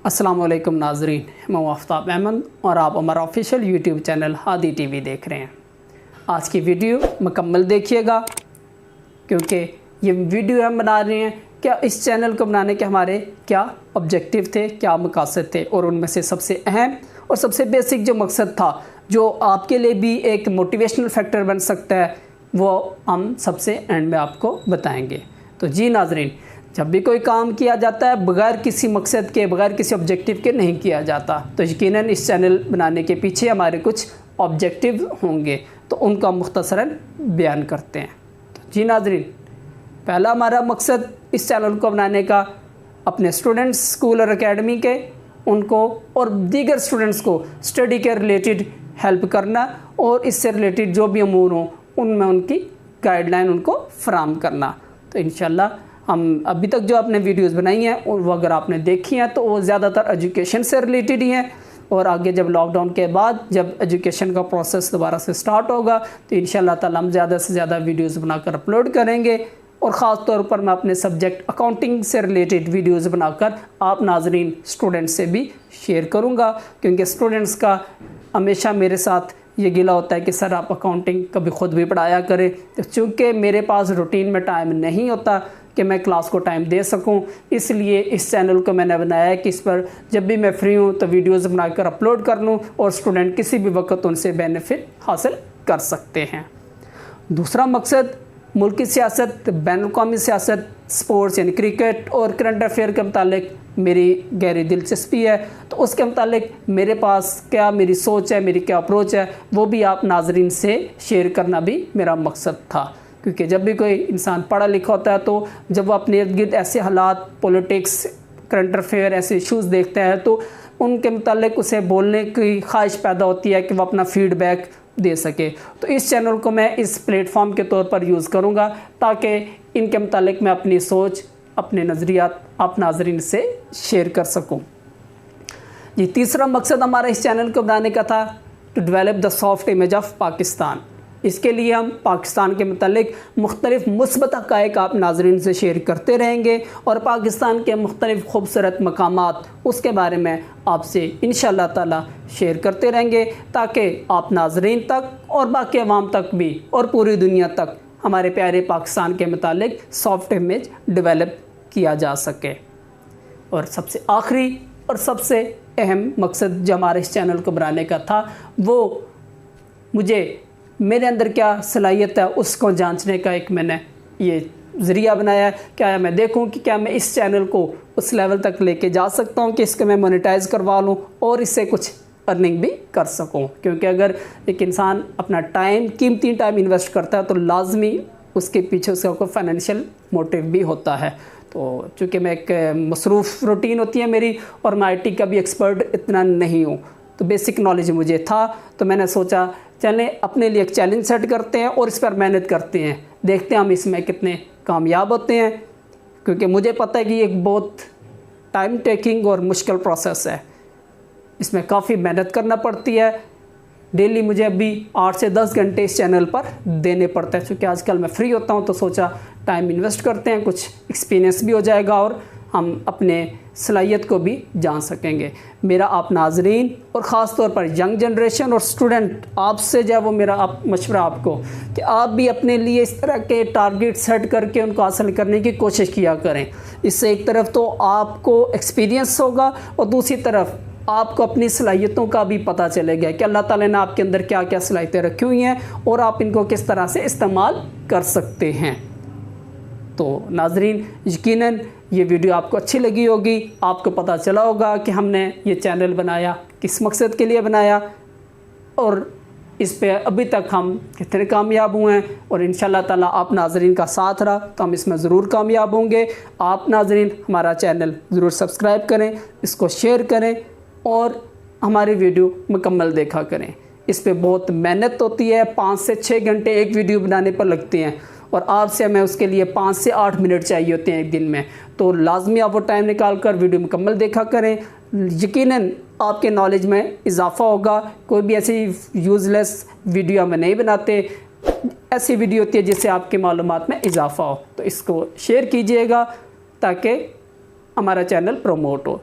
अस्सलामुअलैकुम नाजरीन, मैं आफ्ताब अहमद और आप हमारा official YouTube channel Hadi TV देख रहे हैं। आज की वीडियो मुकम्मल देखिएगा क्योंकि ये वीडियो हम बना रहे हैं क्या इस चैनल को बनाने के हमारे क्या ऑब्जेक्टिव थे, क्या मकासद थे, और उनमें से सबसे अहम और सबसे बेसिक जो मकसद था जो आपके लिए भी एक मोटिवेशनल फैक्टर बन सकता है वो हम सबसे एंड में आपको बताएंगे। तो जी नाजरीन, जब भी कोई काम किया जाता है बग़ैर किसी मकसद के, बग़ैर किसी ऑब्जेक्टिव के नहीं किया जाता। तो यकीनन इस चैनल बनाने के पीछे हमारे कुछ ऑब्जेक्टिव होंगे, तो उनका मुख्तसरन बयान करते हैं। तो जी नाजरीन, पहला हमारा मकसद इस चैनल को बनाने का अपने स्टूडेंट्स, स्कूल और एकेडमी के, उनको और दीगर स्टूडेंट्स को स्टडी के रिलेटेड हेल्प करना और इससे रिलेटेड जो भी अमूर हों उनमें उनकी गाइडलाइन उनको फराहम करना। तो इंशाल्लाह हम अभी तक जो आपने वीडियोस बनाई हैं और वो अगर आपने देखी हैं तो वो ज़्यादातर एजुकेशन से रिलेटेड ही हैं, और आगे जब लॉकडाउन के बाद जब एजुकेशन का प्रोसेस दोबारा से स्टार्ट होगा तो इंशाल्लाह ताला हम ज़्यादा से ज़्यादा वीडियोस बनाकर अपलोड करेंगे। और ख़ास तौर पर मैं अपने सब्जेक्ट अकाउंटिंग से रिलेटेड वीडियोस बनाकर आप नाजरीन स्टूडेंट्स से भी शेयर करूँगा, क्योंकि स्टूडेंट्स का हमेशा मेरे साथ ये गिला होता है कि सर आप अकाउंटिंग कभी ख़ुद भी पढ़ाया करें। तो चूँकि मेरे पास रूटीन में टाइम नहीं होता कि मैं क्लास को टाइम दे सकूं, इसलिए इस चैनल को मैंने बनाया है कि इस पर जब भी मैं फ्री हूं तो वीडियोस बनाकर अपलोड कर लूं और स्टूडेंट किसी भी वक्त उनसे बेनिफिट हासिल कर सकते हैं। दूसरा मकसद मुल्की सियासत, बैनुल-अक़वामी सियासत, स्पोर्ट्स यानी क्रिकेट और करंट अफेयर के मुतालिक मेरी गहरी दिलचस्पी है। तो उसके मुतालिक मेरे पास क्या मेरी सोच है, मेरी क्या अप्रोच है, वो भी आप नाजरीन से शेयर करना भी मेरा मकसद था। क्योंकि जब भी कोई इंसान पढ़ा लिखा होता है तो जब वो अपने इर्द गिर्द ऐसे हालात, पॉलिटिक्स, करंट अफेयर, ऐसे इश्यूज़ देखते हैं तो उनके मुतालिक उसे बोलने की ख्वाहिश पैदा होती है कि वो अपना फीडबैक दे सके। तो इस चैनल को मैं इस प्लेटफॉर्म के तौर पर यूज़ करूँगा ताकि इनके मुतालिक मैं अपनी सोच, अपने नज़रियात आप नाजरीन से शेयर कर सकूँ। जी, तीसरा मकसद हमारा इस चैनल को बनाने का था to develop the soft image of Pakistan. इसके लिए हम पाकिस्तान के मुतालिक मुख्तलिफ़ मुस्बत हक़ाइक़ आप नाज़रीन से शेयर करते रहेंगे और पाकिस्तान के मुख्तलिफ़ खूबसूरत मकामात उसके बारे में आपसे इंशाअल्लाह ताला शेयर करते रहेंगे ताकि आप नाज़रीन तक और बाकी अवाम तक भी और पूरी दुनिया तक हमारे प्यारे पाकिस्तान के मुतालिक सॉफ्ट इमेज डेवलप किया जा सके। और सबसे आखिरी और सबसे अहम मकसद जो हमारे इस चैनल को बनाने का था वो मुझे मेरे अंदर क्या सलाहियत है उसको जांचने का एक मैंने ये ज़रिया बनाया है। क्या मैं देखूं कि क्या मैं इस चैनल को उस लेवल तक लेके जा सकता हूं कि इसको मैं मोनेटाइज़ करवा लूं और इससे कुछ अर्निंग भी कर सकूं। क्योंकि अगर एक इंसान अपना टाइम, कीमती टाइम इन्वेस्ट करता है तो लाजमी उसके पीछे उसका कोई फाइनेंशियल मोटिव भी होता है। तो चूँकि मैं एक मसरूफ़ रूटीन होती है मेरी और मैं IT का भी एक्सपर्ट इतना नहीं हूँ, तो बेसिक नॉलेज मुझे था, तो मैंने सोचा चलें अपने लिए एक चैलेंज सेट करते हैं और इस पर मेहनत करते हैं, देखते हैं हम इसमें कितने कामयाब होते हैं। क्योंकि मुझे पता है कि ये एक बहुत टाइम टेकिंग और मुश्किल प्रोसेस है, इसमें काफ़ी मेहनत करना पड़ती है। डेली मुझे अभी 8 से 10 घंटे इस चैनल पर देने पड़ते हैं। क्योंकि आजकल मैं फ्री होता हूँ तो सोचा टाइम इन्वेस्ट करते हैं, कुछ एक्सपीरियंस भी हो जाएगा और हम अपने सलाहियत को भी जान सकेंगे। मेरा आप नाजरीन और ख़ास तौर पर यंग जनरेशन और स्टूडेंट आपसे जो है वो मेरा मशवरा आपको कि आप भी अपने लिए इस तरह के टारगेट सेट करके उनको हासिल करने की कोशिश किया करें। इससे एक तरफ तो आपको एक्सपीरियंस होगा और दूसरी तरफ आपको अपनी सलाहियतों का भी पता चलेगा कि अल्लाह ताला ने आपके अंदर क्या क्या सलाहियतें रखी हुई हैं और आप इनको किस तरह से इस्तेमाल कर सकते हैं। तो नाजरीन, यकीनन ये वीडियो आपको अच्छी लगी होगी, आपको पता चला होगा कि हमने ये चैनल बनाया किस मकसद के लिए बनाया और इस पे अभी तक हम कितने कामयाब हुए हैं। और इंशाअल्लाह ताला आप नाजरीन का साथ रहा तो हम इसमें ज़रूर कामयाब होंगे। आप नाजरीन हमारा चैनल ज़रूर सब्सक्राइब करें, इसको शेयर करें और हमारी वीडियो मुकम्मल देखा करें। इस पे बहुत मेहनत होती है, 5 से 6 घंटे एक वीडियो बनाने पर लगते हैं और आपसे हमें उसके लिए 5 से 8 मिनट चाहिए होते हैं एक दिन में। तो लाजमी आप वो टाइम निकाल कर वीडियो मुकम्मल देखा करें, यकीनन आपके नॉलेज में इजाफ़ा होगा। कोई भी ऐसी यूज़लेस वीडियो हम नहीं बनाते, ऐसी वीडियो होती है जिससे आपके मालूमात में इजाफ़ा हो। तो इसको शेयर कीजिएगा ताकि हमारा चैनल प्रमोट हो।